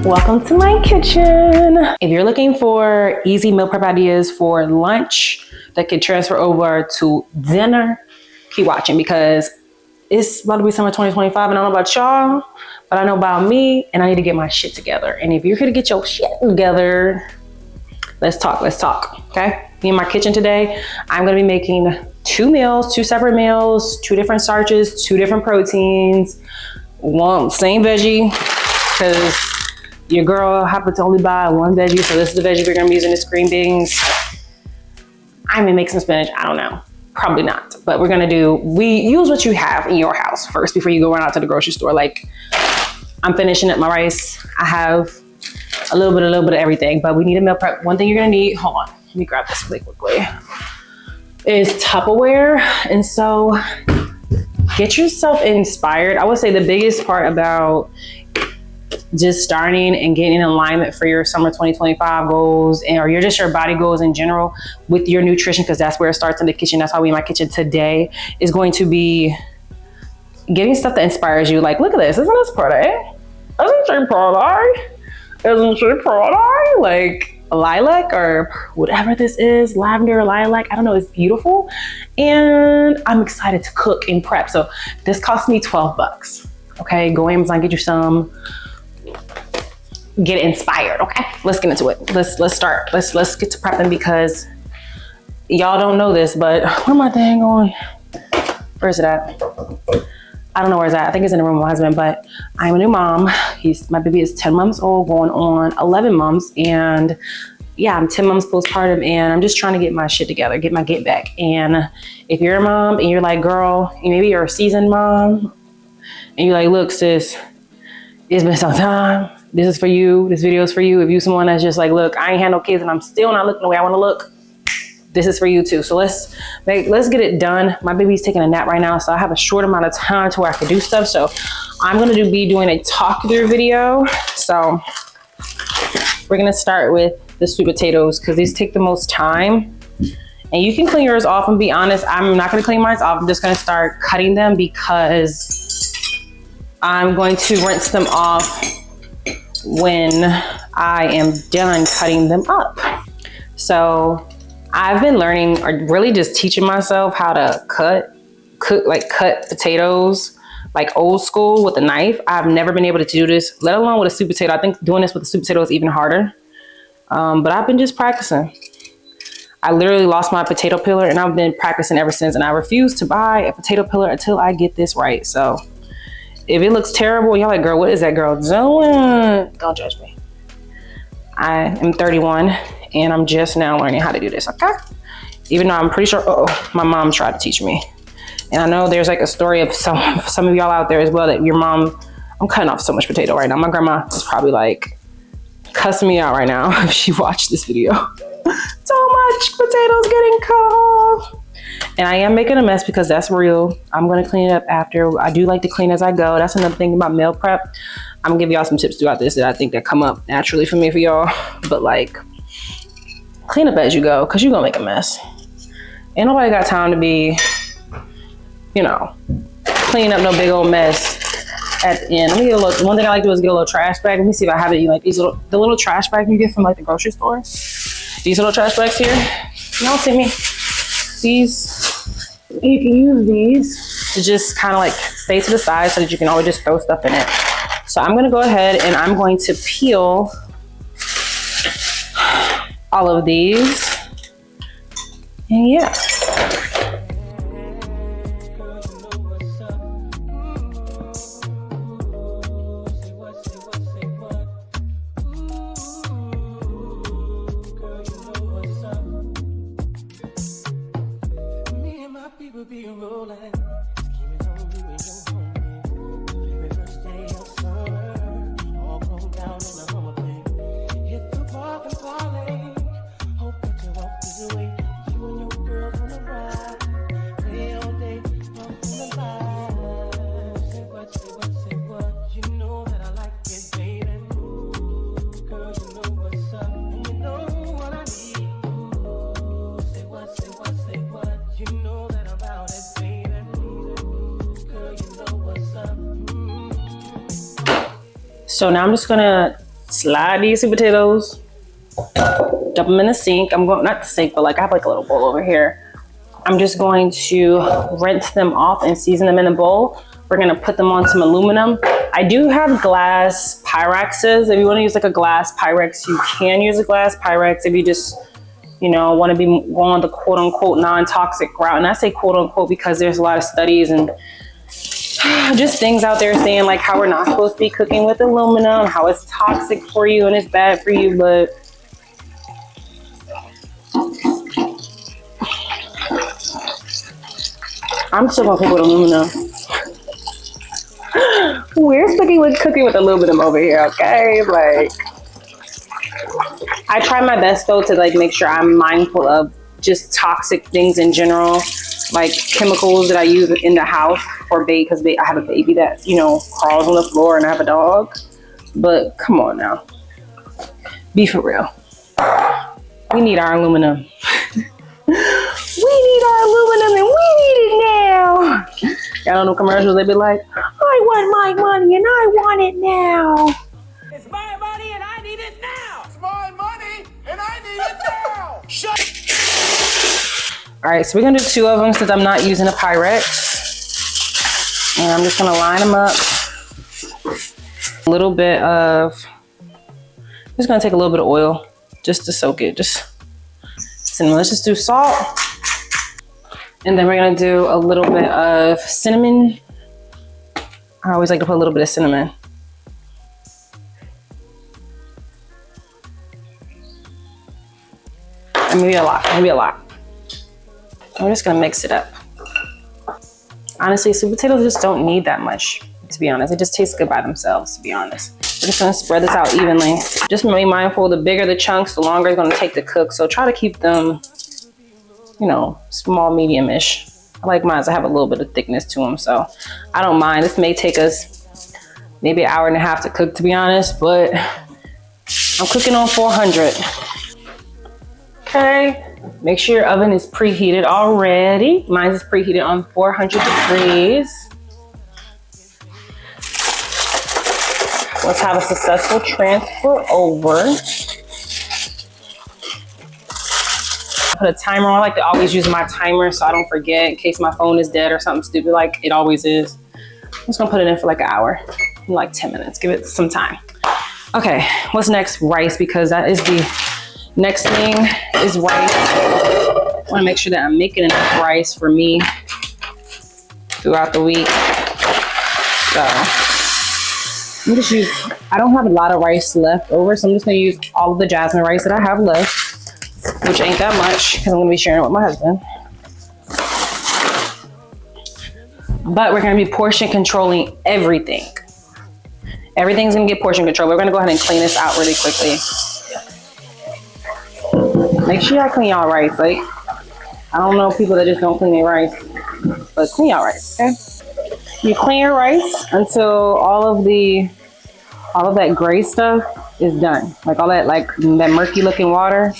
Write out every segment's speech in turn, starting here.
Welcome to my kitchen. If you're looking for easy meal prep ideas for lunch that can transfer over to dinner, keep watching because it's about to be summer 2025 and I don't know about y'all, but I know about me and I need to get my shit together. And if you're here to get your shit together, let's talk, okay? Me in my kitchen today, I'm gonna be making two separate meals, 2 different starches, 2 different proteins, same veggie, because your girl happened to only buy 1 veggie, so this is the veggie we're gonna be using, is green beans. I may make some spinach, I don't know. Probably not, but we use what you have in your house first before you go run out to the grocery store. Like, I'm finishing up my rice. I have a little bit of everything, but we need a meal prep. One thing you're gonna need, hold on, let me grab this really quickly, is Tupperware. And so get yourself inspired. I would say the biggest part about just starting and getting in alignment for your summer 2025 goals or your body goals in general with your nutrition, because that's where it starts in the kitchen. That's how we in my kitchen today is going to be getting stuff that inspires you. Like, look at this, isn't this pretty? Isn't she pretty? Isn't she pretty? Like lilac or whatever this is, lavender or lilac, I don't know, it's beautiful. And I'm excited to cook and prep. So this cost me $12. Okay, go Amazon, get you some. Get inspired, okay? Let's get into it. Let's start. Let's get to prepping because y'all don't know this, but where my dang on? Where's it at? I don't know where it's at. I think it's in the room with my husband, but I'm a new mom. My baby is 10 months old, going on 11 months. And yeah, I'm 10 months postpartum and I'm just trying to get my shit together, get my get back. And if you're a mom and you're like, girl, maybe you're a seasoned mom and you're like, look, sis, it's been some time. This is for you. This video is for you. If you're someone that's just like, look, I ain't had no kids and I'm still not looking the way I want to look, this is for you too. So let's get it done. My baby's taking a nap right now, so I have a short amount of time to where I can do stuff. So I'm going to be doing a talk through video. So we're going to start with the sweet potatoes because these take the most time. And you can clean yours off, and be honest, I'm not going to clean mine off. I'm just going to start cutting them because I'm going to rinse them off when I am done cutting them up. So I've been learning, or really just teaching myself how to cut potatoes like old school with a knife. I've never been able to do this, let alone with a sweet potato. I think doing this with a sweet potato is even harder. But I've been just practicing. I literally lost my potato peeler and I've been practicing ever since. And I refuse to buy a potato peeler until I get this right. So if it looks terrible, y'all like, girl, what is that girl doing? Don't judge me. I am 31 and I'm just now learning how to do this, okay? Even though I'm pretty sure, my mom tried to teach me. And I know there's like a story of some of y'all out there as well that your mom, I'm cutting off so much potato right now. My grandma is probably like cussing me out right now if she watched this video. So much potatoes getting cut off. And I am making a mess because that's real. I'm gonna clean it up after. I do like to clean as I go. That's another thing about meal prep. I'm gonna give y'all some tips throughout this that I think that come up naturally for me, for y'all. But like, clean up as you go because you're gonna make a mess. Ain't nobody got time to be, cleaning up no big old mess at the end. Let me get a little, one thing I like to do is get a little trash bag. Let me see if I have it. Like the little trash bags you get from like the grocery store. These little trash bags here. Y'all see me? These, you can use these to just kind of like stay to the side so that you can always just throw stuff in it. So I'm gonna go ahead and I'm going to peel all of these. And yeah. So now I'm just gonna slide these sweet potatoes, dump them in the sink. I'm going, not the sink, but like I have like a little bowl over here. I'm just going to rinse them off and season them in a bowl. We're gonna put them on some aluminum. I do have glass Pyrexes. If you wanna use like a glass Pyrex, you can use a glass Pyrex if you just, you know, wanna be on the quote unquote non-toxic route. And I say quote unquote because there's a lot of studies and just things out there saying like how we're not supposed to be cooking with aluminum, how it's toxic for you and it's bad for you, but I'm still gonna cook with aluminum. We're sticking with cooking with aluminum over here, okay? Like, I try my best though to like make sure I'm mindful of just toxic things in general, like chemicals that I use in the house for baby, because I have a baby that, you know, crawls on the floor and I have a dog. But come on now, be for real. We need our aluminum. We need our aluminum and we need it now. Y'all don't know commercials, they be like, I want my money and I want it now. It's my money and I need it now. It's my money and I need it now. Shut. All right, so we're gonna do 2 of them since I'm not using a Pyrex. And I'm just gonna line them up. A little bit of, I'm just gonna take a little bit of oil just to soak it. Cinnamon, let's just do salt. And then we're gonna do a little bit of cinnamon. I always like to put a little bit of cinnamon. And maybe a lot, maybe a lot. I'm just gonna mix it up. Honestly, sweet potatoes just don't need that much, to be honest. It just tastes good by themselves, to be honest. We're just gonna spread this out evenly. Just be mindful, the bigger the chunks, the longer it's gonna take to cook. So try to keep them, you know, small, medium-ish. I like mine, I have a little bit of thickness to them, so I don't mind. This may take us maybe 1.5 hours to cook, to be honest, but I'm cooking on 400. Okay, make sure your oven is preheated already. Mine is preheated on 400 degrees. Let's have a successful transfer over. Put a timer on. I like to always use my timer so I don't forget in case my phone is dead or something stupid like it always is. I'm just gonna put it in for like 1 hour, like 10 minutes, give it some time. Okay, what's next? Rice, because that is the next thing is rice. I wanna make sure that I'm making enough rice for me throughout the week. So I'm just use, I don't have a lot of rice left over, so I'm just gonna use all of the jasmine rice that I have left, which ain't that much because I'm gonna be sharing it with my husband. But we're gonna be portion controlling everything. Everything's gonna get portion control. We're gonna go ahead and clean this out really quickly. Make sure y'all clean y'all rice. Like, I don't know people that just don't clean their rice, but clean y'all rice, okay? You clean your rice until all of that gray stuff is done. Like all that, like that murky looking water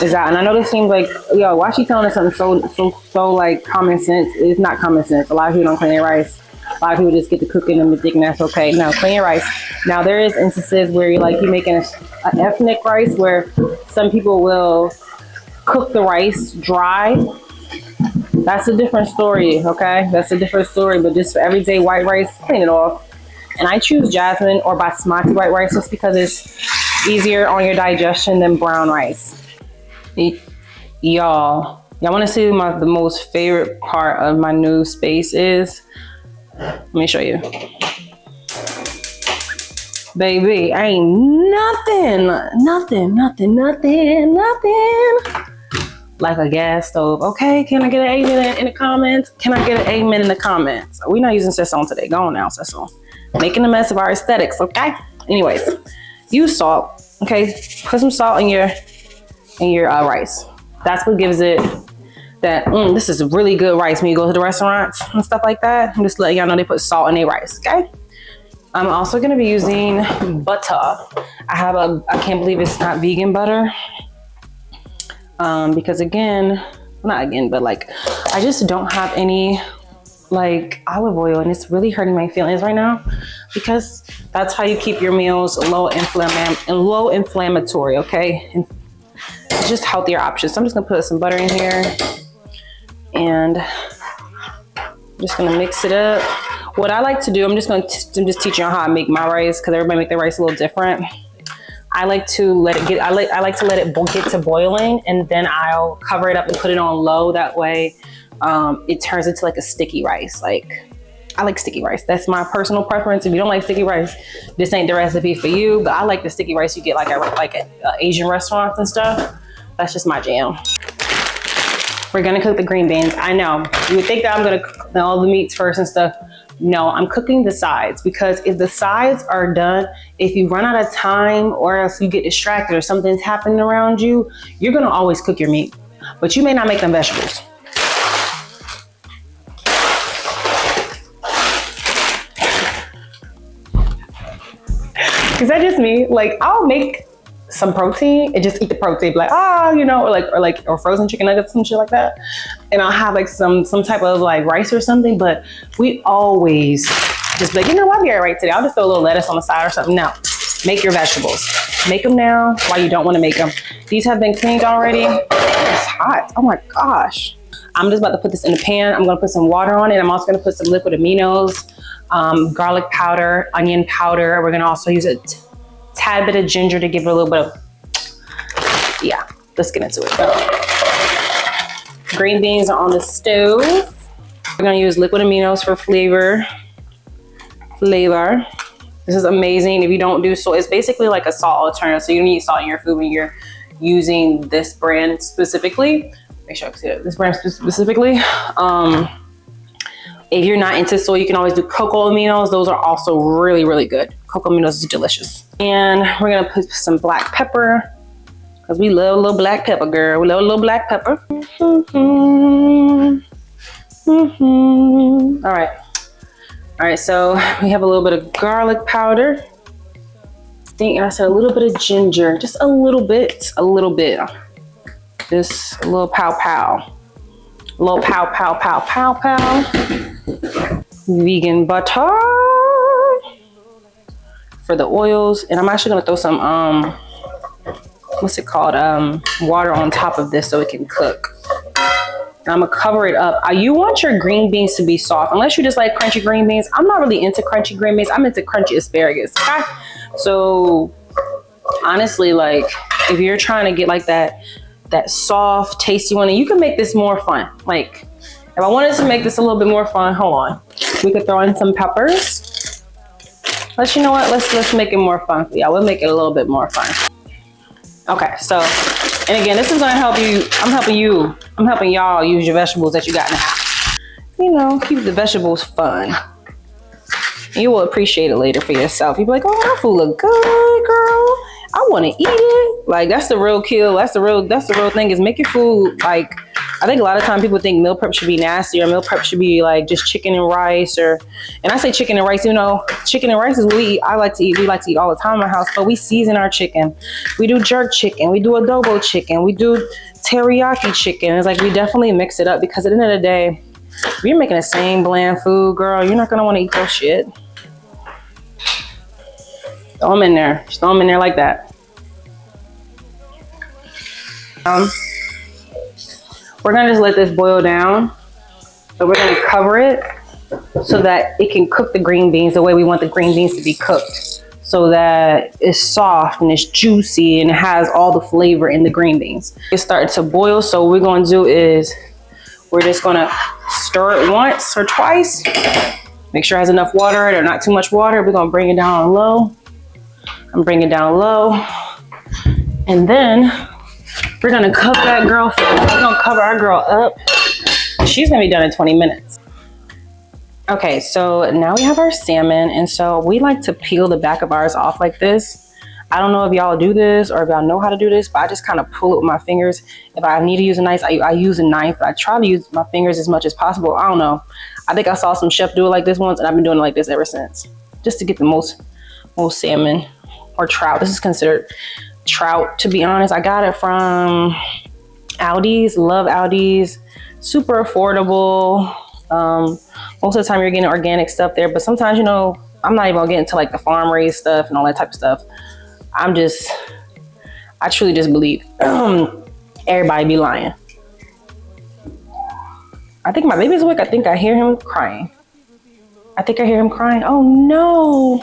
is out. And I know this seems like, yo, why is she telling us something so like common sense? It's not common sense. A lot of people don't clean their rice. A lot of people just get to cooking and thinking that's okay. No, clean your rice. Now there is instances where you're making an ethnic rice where some people will cook the rice dry. That's a different story, okay? That's a different story, but just for everyday white rice, clean it off. And I choose jasmine or basmati white rice just because it's easier on your digestion than brown rice. Y'all want to see the most favorite part of my new space is? Let me show you. Baby, ain't nothing like a gas stove. Okay, can I get an amen in the comments? Can I get an amen in the comments? We're not using session today. Go on now, session. Making a mess of our aesthetics, okay? Anyways, use salt, okay? Put some salt in your rice. That's what gives it that, this is really good rice when you go to the restaurants and stuff like that. I'm just letting y'all know they put salt in their rice, okay? I'm also gonna be using butter. I can't believe it's not vegan butter. Because again, not again, but like, I just don't have any like olive oil, and it's really hurting my feelings right now because that's how you keep your meals low inflammatory, okay? And it's just healthier options. So I'm just gonna put some butter in here and I'm just gonna mix it up. What I like to do, I'm just teaching you how I make my rice because everybody make their rice a little different. I like to let it get, I like to let it get to boiling, and then I'll cover it up and put it on low. That way it turns into like a sticky rice. Like, I like sticky rice. That's my personal preference. If you don't like sticky rice, this ain't the recipe for you, but I like the sticky rice you get like at Asian restaurants and stuff. That's just my jam. We're gonna cook the green beans. I know, you would think that I'm gonna cook all the meats first and stuff. No, I'm cooking the sides, because if the sides are done, if you run out of time or if you get distracted or something's happening around you, you're gonna always cook your meat, but you may not make them vegetables. Is that just me? Like, I'll make some protein and just eat the protein, like, or frozen chicken nuggets, some shit like that. And I'll have like some type of like rice or something, but we always just be like, I'll be all right today. I'll just throw a little lettuce on the side or something. No, make your vegetables. Make them now while you don't want to make them. These have been cleaned already. It's hot, oh my gosh. I'm just about to put this in the pan. I'm gonna put some water on it. I'm also gonna put some liquid aminos, garlic powder, onion powder. We're gonna also use a tad bit of ginger to give it a little bit of, yeah, let's get into it. Green beans are on the stove. We're gonna use liquid aminos for flavor. This is amazing. If you don't do salt, it's basically like a salt alternative. So you don't need salt in your food when you're using this brand specifically. Make sure I can see it. This brand specifically. If you're not into soy, you can always do cocoa aminos. Those are also really, really good. Cocoa aminos is delicious. And we're gonna put some black pepper, because we love a little black pepper, girl. We love a little black pepper. All right, so we have a little bit of garlic powder. And I said a little bit of ginger, just a little bit. Just a little pow. A little pow. Vegan butter for the oils. And I'm actually gonna throw some, water on top of this so it can cook. And I'm gonna cover it up. You want your green beans to be soft, unless you just like crunchy green beans. I'm not really into crunchy green beans. I'm into crunchy asparagus. Okay? So honestly, like, if you're trying to get like that soft, tasty one, and you can make this more fun. Like, if I wanted to make this a little bit more fun, hold on. We could throw in some peppers. Let's make it more fun for y'all. We'll make it a little bit more fun. Okay, so, and again, this is gonna help you. I'm helping y'all use your vegetables that you got in the house. Keep the vegetables fun. You will appreciate it later for yourself. You'll be like, oh, that food look good, girl. I want to eat it. Like, that's the real kill. That's the real thing, is make your food. Like, I think a lot of times people think meal prep should be nasty, or meal prep should be like just chicken and rice, and I say chicken and rice, chicken and rice is what we eat. I like to eat. We like to eat all the time in my house, but we season our chicken. We do jerk chicken. We do adobo chicken. We do teriyaki chicken. It's like, we definitely mix it up, because at the end of the day, if you're making the same bland food, girl, you're not going to want to eat those shit. Throw them in there. Just throw them in there like that. We're gonna just let this boil down. So we're gonna cover it so that it can cook the green beans the way we want the green beans to be cooked, so that it's soft and it's juicy and it has all the flavor in the green beans. It's starting to boil, so what we're gonna do is we're just gonna stir it once or twice. Make sure it has enough water in it, or not too much water. We're gonna bring it down low. I'm bringing it down low. And then we're gonna cover that girl. We're gonna cover our girl up. She's gonna be done in 20 minutes. Okay, so now we have our salmon, and so we like to peel the back of ours off like this. I don't know if y'all do this or if y'all know how to do this, but I just kind of pull it with my fingers. If I need to use a knife, I use a knife. I try to use my fingers as much as possible. I don't know. I think I saw some chef do it like this once, and I've been doing it like this ever since, just to get the most salmon or trout. This is considered trout, to be honest. I got it from Aldi's. Love Aldi's. Super affordable. Most of the time you're getting organic stuff there, but sometimes, you know, I'm not even gonna get into like the farm raised stuff and all that type of stuff. I truly just believe everybody be lying. I think my baby's awake. I think I hear him crying. Oh no.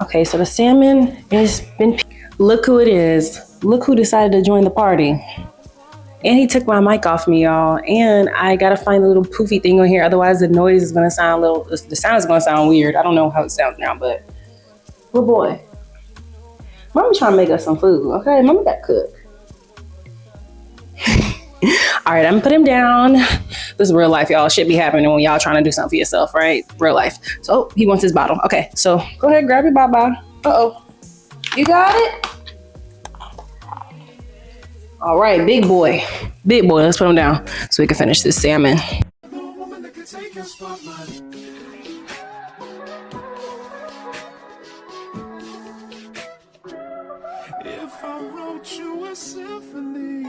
Okay, so the salmon has been, look who it is. Look who decided to join the party. And he took my mic off me, y'all. And I gotta find a little poofy thing on here. Otherwise the noise is gonna sound the sound is gonna sound weird. I don't know how it sounds now, but good boy. Mommy trying to make us some food, okay? Mommy got cook. All right, I'm gonna put him down. This is real life, y'all. Shit be happening when y'all trying to do something for yourself, right? Real life. So he wants his bottle. Okay, so go ahead, grab your baba. Uh-oh. You got it? All right, big boy. Big boy, let's put him down so we can finish this salmon. If I wrote you a symphony,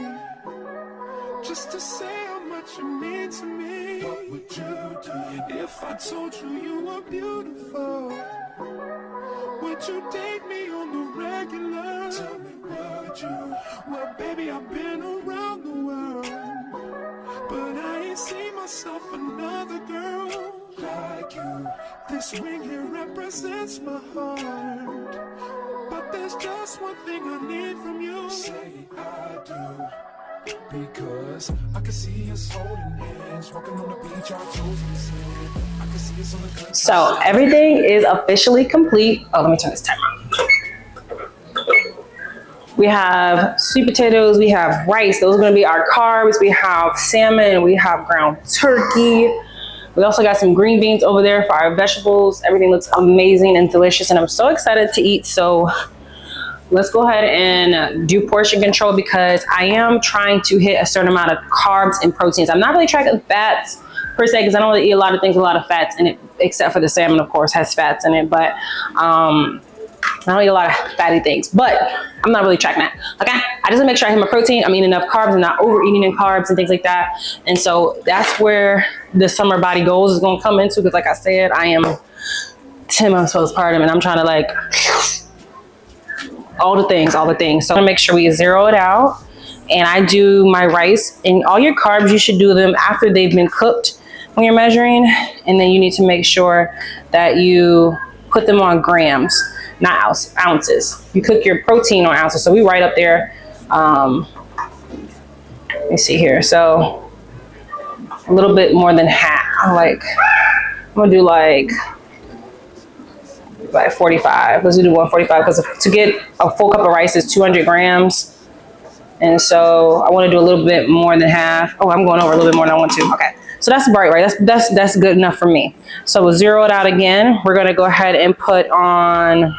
just to say how much you mean to me, what would you do? If I told you you were beautiful, would you date me on the regular? Tell me, would you? Well, baby, I've been around the world, but I ain't seen myself another girl like you. This ring here represents my heart, but there's just one thing I need from you. Say I do. Because I can see us holding hands, walking on the beach, our toes in the sand. I can see us on the good. So everything is officially complete. Oh, let me turn this timer on. We have sweet potatoes, we have rice. Those are gonna be our carbs. We have salmon, we have ground turkey. We also got some green beans over there for our vegetables. Everything looks amazing and delicious, and I'm so excited to eat. So let's go ahead and do portion control, because I am trying to hit a certain amount of carbs and proteins. I'm not really tracking fats per se, because I don't really eat a lot of things with a lot of fats in it, except for the salmon, of course, has fats in it. But I don't eat a lot of fatty things, but I'm not really tracking that. Okay, I just make sure I hit my protein. I'm eating enough carbs and not overeating in carbs and things like that. And so that's where the summer body goals is going to come into, because like I said, I am 10 months postpartum and I'm trying to like all the things. So I'm gonna make sure we zero it out. And I do my rice, and all your carbs, you should do them after they've been cooked when you're measuring. And then you need to make sure that you put them on grams, not ounces. You cook your protein on ounces. So we right up there. Let me see here. So a little bit more than half. I'm gonna do like 45. Let's do 145, because to get a full cup of rice is 200 grams. And so I want to do a little bit more than half. Oh, I'm going over a little bit more than I want to. Okay. So that's right. That's good enough for me. So we'll zero it out again. We're going to go ahead and put on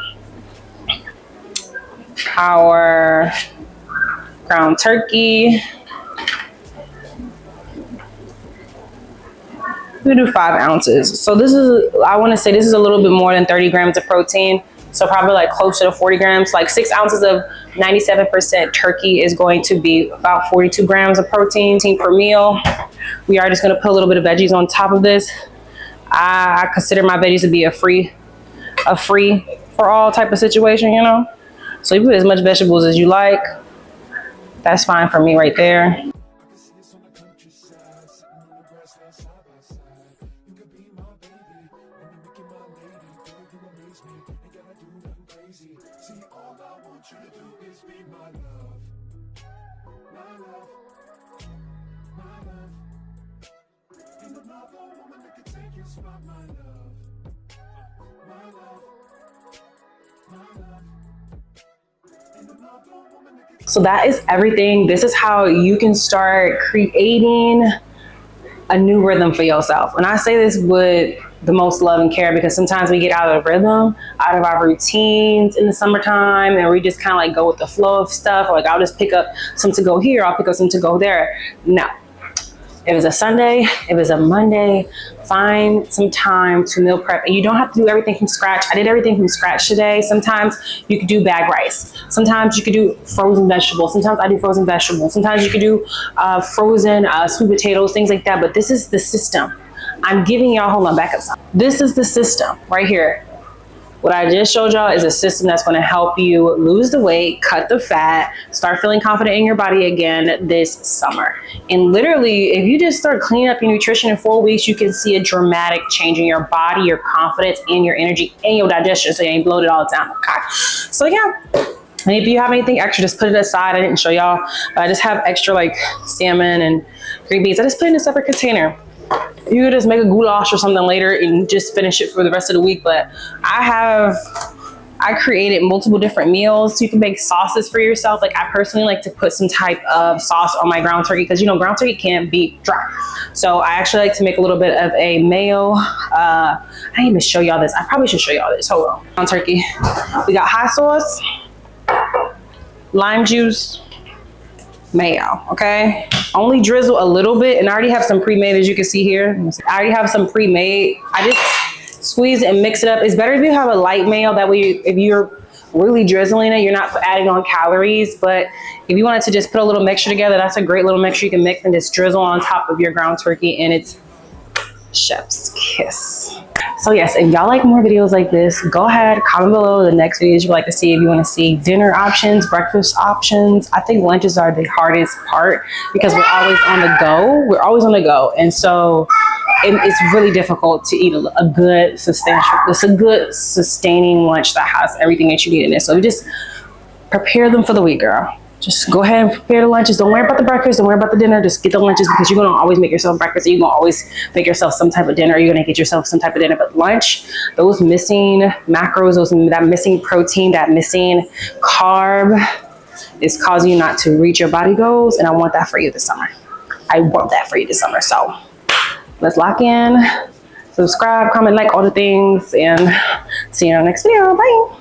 our ground turkey. We do 5 ounces. So this is, I want to say this is a little bit more than 30 grams of protein. So probably like closer to 40 grams, like 6 ounces of 97% turkey is going to be about 42 grams of protein per meal. We are just going to put a little bit of veggies on top of this. I consider my veggies to be a free for all type of situation, you know? So you put as much vegetables as you like. That's fine for me right there. So that is everything. This is how you can start creating a new rhythm for yourself. And I say this with the most love and care, because sometimes we get out of the rhythm, out of our routines in the summertime, and we just kind of like go with the flow of stuff. Like I'll just pick up some to go here, I'll pick up some to go there. No. If it's a Sunday, if it's a Monday, find some time to meal prep. And you don't have to do everything from scratch. I did everything from scratch today. Sometimes you could do bag rice. Sometimes you could do frozen vegetables. Sometimes I do frozen vegetables. Sometimes you could do frozen sweet potatoes, things like that. But this is the system. I'm giving y'all, hold on, back up. This is the system right here. What I just showed y'all is a system that's going to help you lose the weight, cut the fat, start feeling confident in your body again this summer. And literally, if you just start cleaning up your nutrition in 4 weeks, you can see a dramatic change in your body, your confidence, and your energy, and your digestion, so you ain't bloated all the time, okay? So yeah. And if you have anything extra, just put it aside. I didn't show y'all, but I just have extra like salmon and green beans. I just put it in a separate container. You could just make a goulash or something later and just finish it for the rest of the week. But I created multiple different meals. So you can make sauces for yourself. Like I personally like to put some type of sauce on my ground turkey because, you know, ground turkey can't be dry. So I actually like to make a little bit of a mayo. I didn't even show y'all this. I probably should show y'all this. Hold on. Ground turkey. We got hot sauce, lime juice, mayo, okay? Only drizzle a little bit, and I already have some pre-made, as you can see here. I already have some pre-made. I just squeeze it and mix it up. It's better if you have a light mayo. That way, if you're really drizzling it, you're not adding on calories. But if you wanted to just put a little mixture together, that's a great little mixture you can mix and just drizzle on top of your ground turkey, and it's chef's kiss. So yes, if y'all like more videos like this, go ahead, comment below the next videos you'd like to see. If you want to see dinner options, breakfast options. I think lunches are the hardest part because we're always on the go. We're always on the go. And so it's really difficult to eat a good sustaining lunch that has everything that you need in it. So we just prepare them for the week, girl. Just go ahead and prepare the lunches. Don't worry about the breakfast. Don't worry about the dinner. Just get the lunches because you're going to always make yourself breakfast. And you're going to always make yourself some type of dinner. You're going to get yourself some type of dinner. But lunch, those missing macros, that missing protein, that missing carb is causing you not to reach your body goals. And I want that for you this summer. I want that for you this summer. So let's lock in, subscribe, comment, like all the things, and see you in our next video. Bye.